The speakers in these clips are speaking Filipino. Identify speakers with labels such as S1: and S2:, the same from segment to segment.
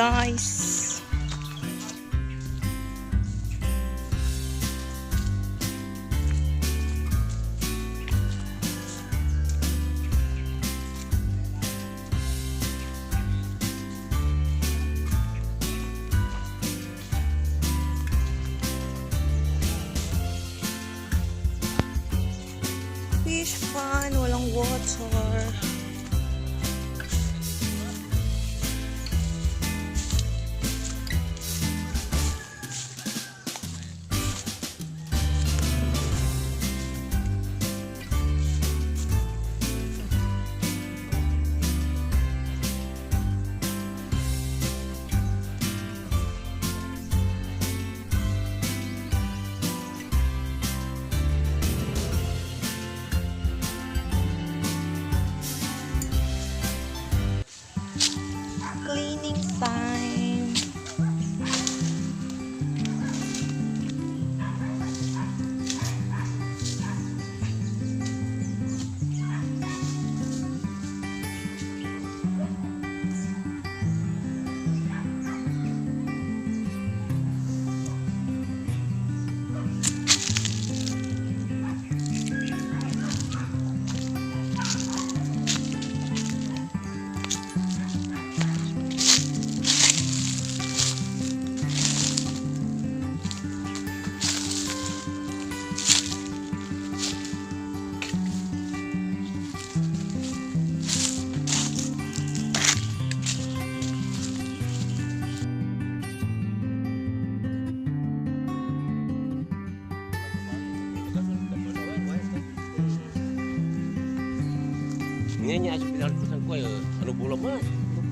S1: guys. Fish fun, walang water. Cleaning time.
S2: Ini niya sa pinalipusan ko ay ano bulan mo?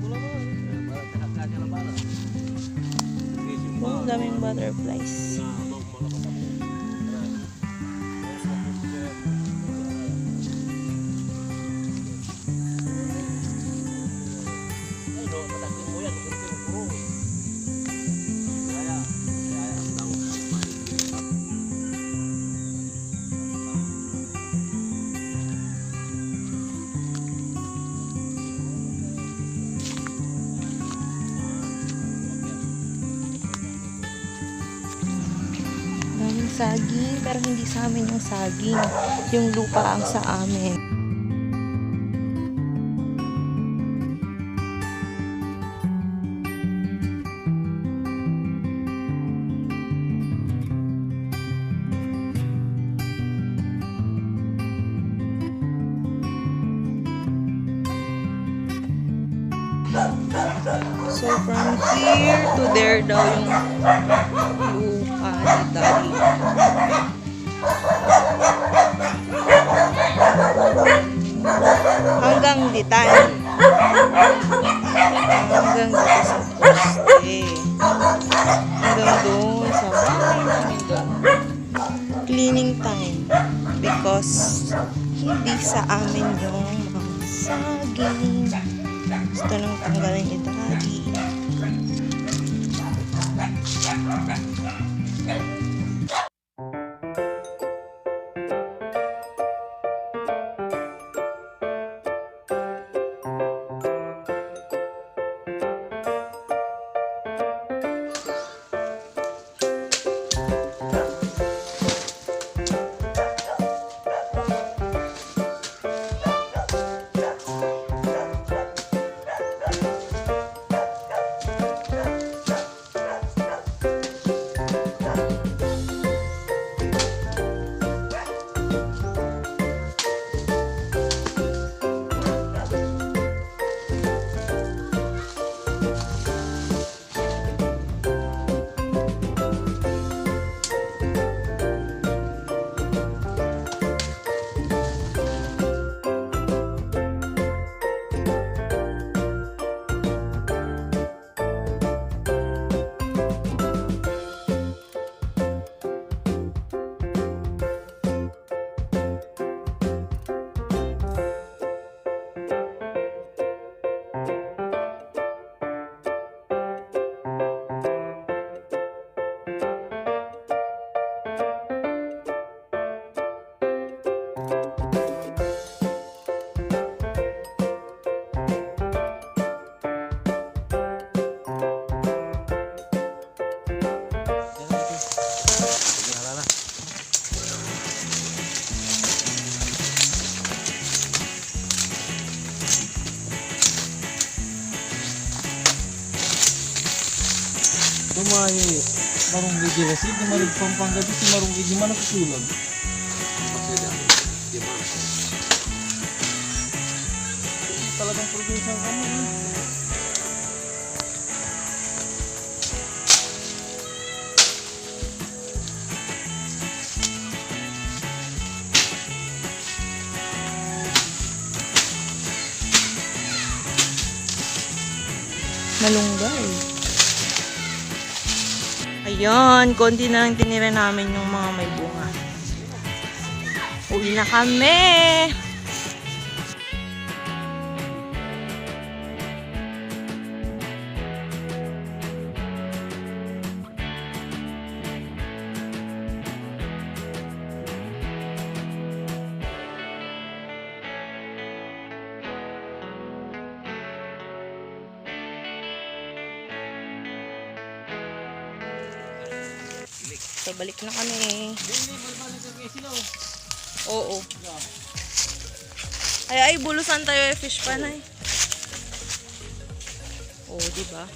S2: Bulan mo. Para nakakasya na bala.
S1: Ang daming butterflies. Saging, pero hindi sa amin yung saging. Yung lupa ang sa amin. So from here to there daw yung lupa ni Daddy. Hanggang ditan. Hanggang dito sa poste. Hanggang doon sa bahay namin doon. Cleaning time. Because hindi sa amin yung mga saging. Gusto nang tanggalin ni Daddy.
S3: marong medyo lasig, di marong pampanggabi, si marong medyo man nakusulag. Talagang producer ka mo.
S1: Malunggay. Ayun, konti na lang tinira namin yung mga may bunga. Uwi na kami! So, balik na kami. Oo. Ay, bulusan tayo fish pan ay. Oo, diba?